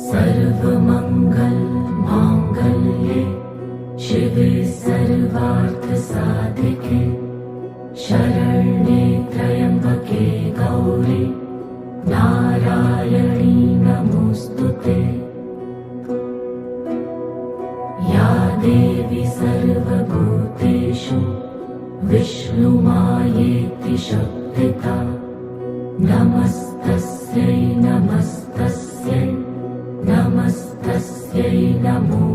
सर्वमंगल मांगल्ये शिवे सर्वार्थसाधिके शरण्ये त्र्यंबके गौरी नारायणी नमोस्तुते। या देवी सर्वभूतेषु विष्णुमायेति शक्तिता नमस्तस्यै नमस्तस्यै नमस्तस्यै नमो